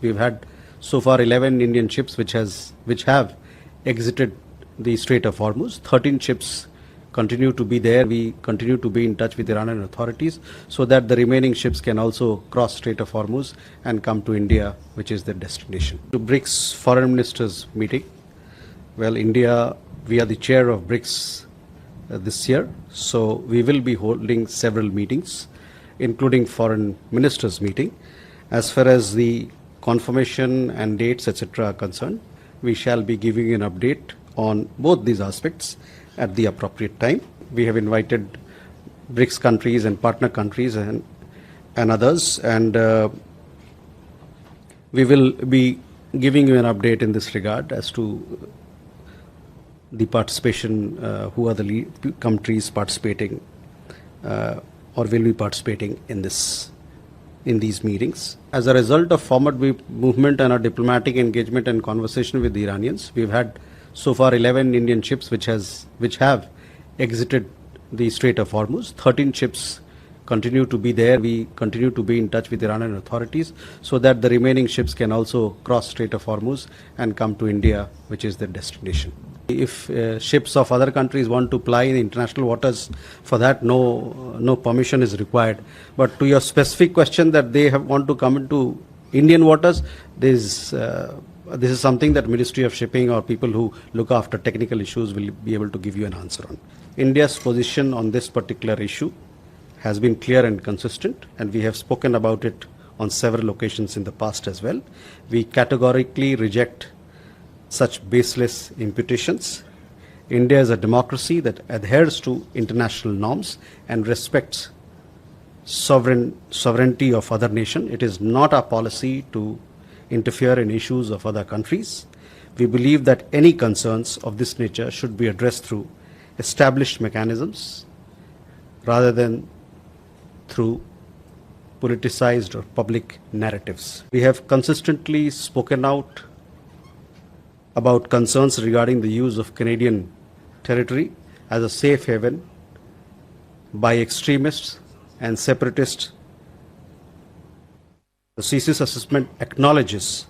We've had so far 11 Indian ships which have exited the Strait of Hormuz. 13 ships continue to be there. We continue to be in touch with Iranian authorities so that the remaining ships can also cross Strait of Hormuz and come to India, which is their destination. To BRICS Foreign Ministers meeting. Well, India, we are the chair of BRICS this year, so we will be holding several meetings, including Foreign Ministers meeting. As far as the confirmation and dates, etc. are concerned, we shall be giving you an update on both these aspects at the appropriate time. We have invited BRICS countries and partner countries and others, and we will be giving you an update in this regard as to the participation, who are the countries participating or will be participating in these meetings. As a result of forward movement and our diplomatic engagement and conversation with the Iranians, we've had so far 11 Indian ships which have exited the Strait of Hormuz. 13 ships continue to be there. We continue to be in touch with Iranian authorities so that the remaining ships can also cross Strait of Hormuz and come to India, which is their destination. If ships of other countries want to ply in international waters, for that no permission is required. But to your specific question that they want to come into Indian waters, this is something that Ministry of Shipping or people who look after technical issues will be able to give you an answer on. India's position on this particular issue has been clear and consistent, and we have spoken about it on several occasions in the past as well. We categorically reject such baseless imputations. India is a democracy that adheres to international norms and respects sovereignty of other nations. It is not our policy to interfere in issues of other countries. We believe that any concerns of this nature should be addressed through established mechanisms rather than through politicized or public narratives. We have consistently spoken out about concerns regarding the use of Canadian territory as a safe haven by extremists and separatists. The CSIS assessment acknowledges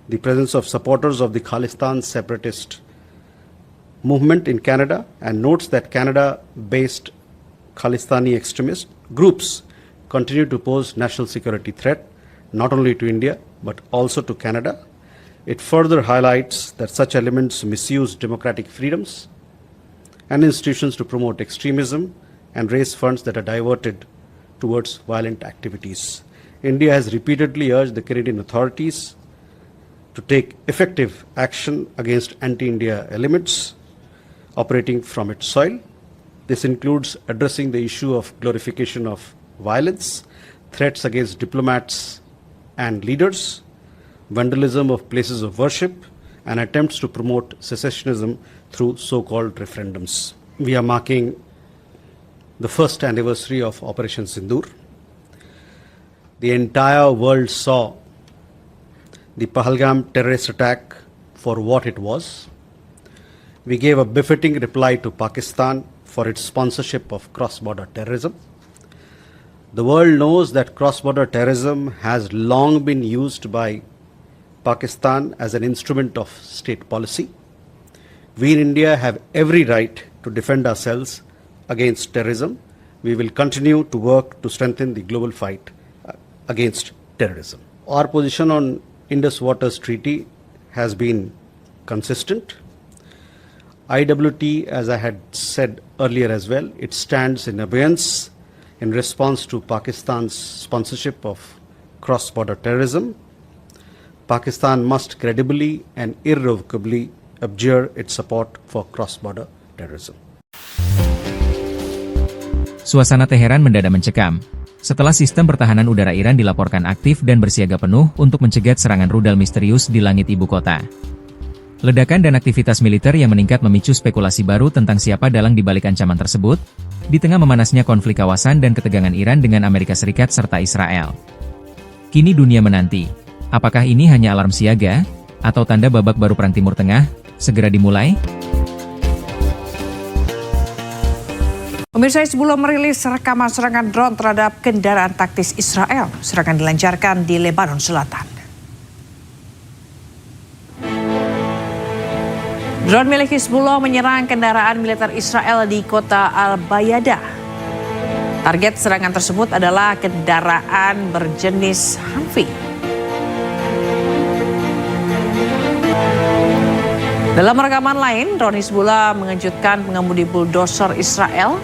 the presence of supporters of the Khalistan separatist movement in Canada and notes that Canada-based Khalistani extremist groups continue to pose national security threat not only to India but also to Canada. It further highlights that such elements misuse democratic freedoms and institutions to promote extremism and raise funds that are diverted towards violent activities. India has repeatedly urged the Canadian authorities to take effective action against anti-India elements operating from its soil. This includes addressing the issue of glorification of violence, threats against diplomats and leaders, vandalism of places of worship, and attempts to promote secessionism through so-called referendums. We are marking the first anniversary of Operation Sindoor. The entire world saw the Pahalgam terrorist attack for what it was. We gave a befitting reply to Pakistan for its sponsorship of cross-border terrorism. The world knows that cross-border terrorism has long been used by Pakistan as an instrument of state policy. We in India have every right to defend ourselves against terrorism. We will continue to work to strengthen the global fight against terrorism. Our position on Indus Waters Treaty has been consistent. IWT, as I had said earlier as well, it stands in abeyance in response to Pakistan's sponsorship of cross-border terrorism. Pakistan must credibly and irrevocably abjure its support for cross-border terrorism. Suasana Teheran mendadak mencekam setelah sistem pertahanan udara Iran dilaporkan aktif dan bersiaga penuh untuk mencegat serangan rudal misterius di langit ibu kota. Ledakan dan aktivitas militer yang meningkat memicu spekulasi baru tentang siapa dalang di balik ancaman tersebut, di tengah memanasnya konflik kawasan dan ketegangan Iran dengan Amerika Serikat serta Israel. Kini dunia menanti, apakah ini hanya alarm siaga, atau tanda babak baru Perang Timur Tengah segera dimulai? Pemirsa, Hizbullah merilis rekaman serangan drone terhadap kendaraan taktis Israel. Serangan dilancarkan di Lebanon Selatan. Drone milik Hizbullah menyerang kendaraan militer Israel di kota Al-Bayada. Target serangan tersebut adalah kendaraan berjenis Humvee. Dalam rekaman lain, drone Hizbullah mengejutkan pengemudi bulldozer Israel,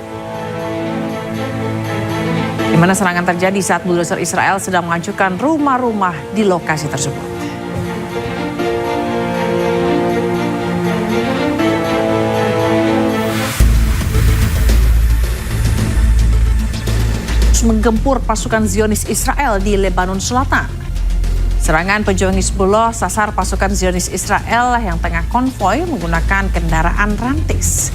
di mana serangan terjadi saat bulldozer Israel sedang menghancurkan rumah-rumah di lokasi tersebut. Menggempur pasukan Zionis Israel di Lebanon Selatan. Serangan pejuang Hizbullah sasar pasukan Zionis Israel yang tengah konvoi menggunakan kendaraan rantis.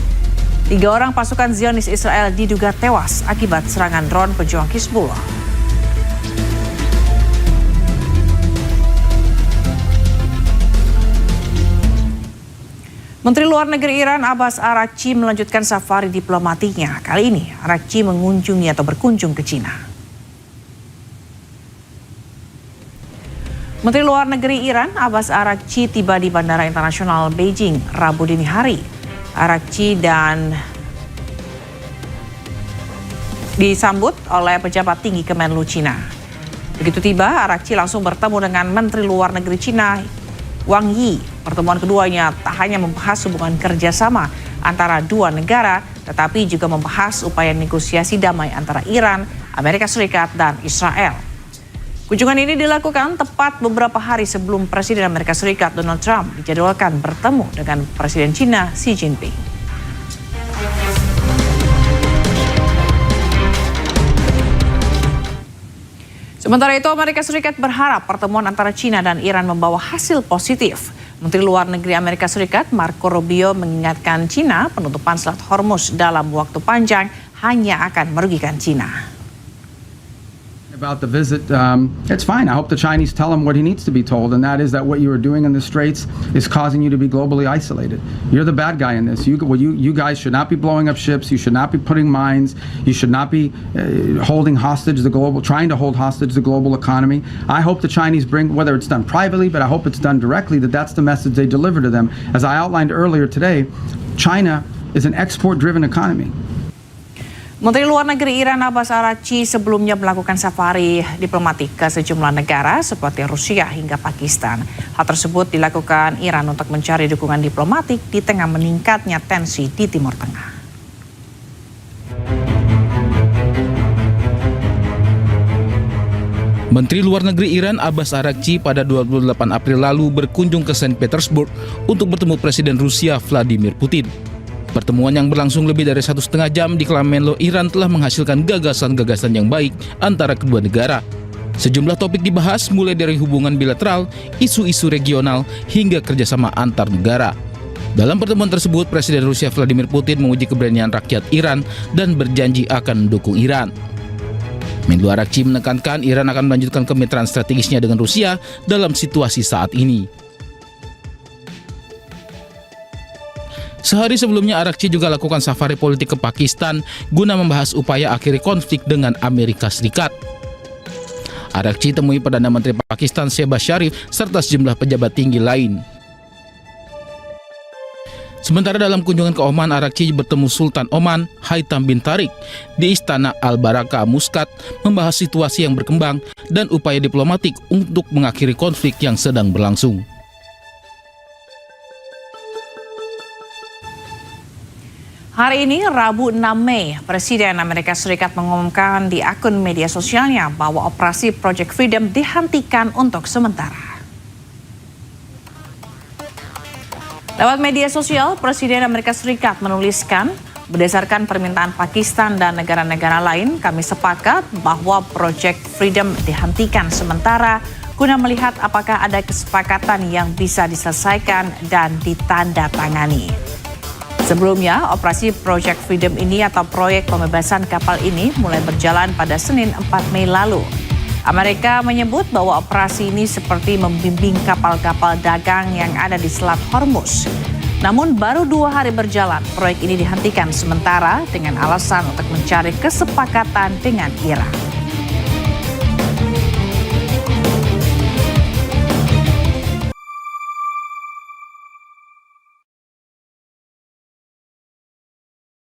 3 orang pasukan Zionis Israel diduga tewas akibat serangan drone pejuang Hizbullah. Menteri Luar Negeri Iran Abbas Araghchi melanjutkan safari diplomatiknya. Kali ini Araghchi berkunjung ke Cina. Menteri Luar Negeri Iran Abbas Araghchi tiba di Bandara Internasional Beijing Rabu dini hari. Araghchi dan disambut oleh pejabat tinggi Kemenlu Cina. Begitu tiba, Araghchi langsung bertemu dengan Menteri Luar Negeri Cina Wang Yi. Pertemuan keduanya tak hanya membahas hubungan kerjasama antara dua negara, tetapi juga membahas upaya negosiasi damai antara Iran, Amerika Serikat, dan Israel. Kunjungan ini dilakukan tepat beberapa hari sebelum Presiden Amerika Serikat Donald Trump dijadwalkan bertemu dengan Presiden Cina Xi Jinping. Sementara itu, Amerika Serikat berharap pertemuan antara Cina dan Iran membawa hasil positif. Menteri Luar Negeri Amerika Serikat Marco Rubio mengingatkan Cina penutupan Selat Hormuz dalam waktu panjang hanya akan merugikan Cina. About the visit, it's fine. I hope the Chinese tell him what he needs to be told, and that is that what you are doing in the Straits is causing you to be globally isolated. You're the bad guy in this. You guys should not be blowing up ships. You should not be putting mines. You should not be trying to hold hostage the global economy. I hope the Chinese bring, whether it's done privately, but I hope it's done directly, that's the message they deliver to them. As I outlined earlier today, China is an export-driven economy. Menteri Luar Negeri Iran Abbas Araghchi sebelumnya melakukan safari diplomatik ke sejumlah negara seperti Rusia hingga Pakistan. Hal tersebut dilakukan Iran untuk mencari dukungan diplomatik di tengah meningkatnya tensi di Timur Tengah. Menteri Luar Negeri Iran Abbas Araghchi pada 28 April lalu berkunjung ke Saint Petersburg untuk bertemu Presiden Rusia Vladimir Putin. Pertemuan yang berlangsung lebih dari 1,5 jam di Kremlin Iran telah menghasilkan gagasan-gagasan yang baik antara kedua negara. Sejumlah topik dibahas mulai dari hubungan bilateral, isu-isu regional, hingga kerjasama antar negara. Dalam pertemuan tersebut, Presiden Rusia Vladimir Putin menguji keberanian rakyat Iran dan berjanji akan mendukung Iran. Menlu Araghchi menekankan Iran akan melanjutkan kemitraan strategisnya dengan Rusia dalam situasi saat ini. Sehari sebelumnya, Araghchi juga lakukan safari politik ke Pakistan guna membahas upaya akhiri konflik dengan Amerika Serikat. Araghchi temui Perdana Menteri Pakistan Shehbaz Sharif serta sejumlah pejabat tinggi lain. Sementara dalam kunjungan ke Oman, Araghchi bertemu Sultan Oman Haitham bin Tariq di Istana Al-Baraka Muscat membahas situasi yang berkembang dan upaya diplomatik untuk mengakhiri konflik yang sedang berlangsung. Hari ini, Rabu 6 Mei, Presiden Amerika Serikat mengumumkan di akun media sosialnya bahwa operasi Project Freedom dihentikan untuk sementara. Lewat media sosial, Presiden Amerika Serikat menuliskan, berdasarkan permintaan Pakistan dan negara-negara lain, kami sepakat bahwa Project Freedom dihentikan sementara guna melihat apakah ada kesepakatan yang bisa diselesaikan dan ditandatangani. Sebelumnya, operasi Project Freedom ini atau proyek pembebasan kapal ini mulai berjalan pada Senin 4 Mei lalu. Amerika menyebut bahwa operasi ini seperti membimbing kapal-kapal dagang yang ada di Selat Hormuz. Namun baru 2 hari berjalan, proyek ini dihentikan sementara dengan alasan untuk mencari kesepakatan dengan Iran.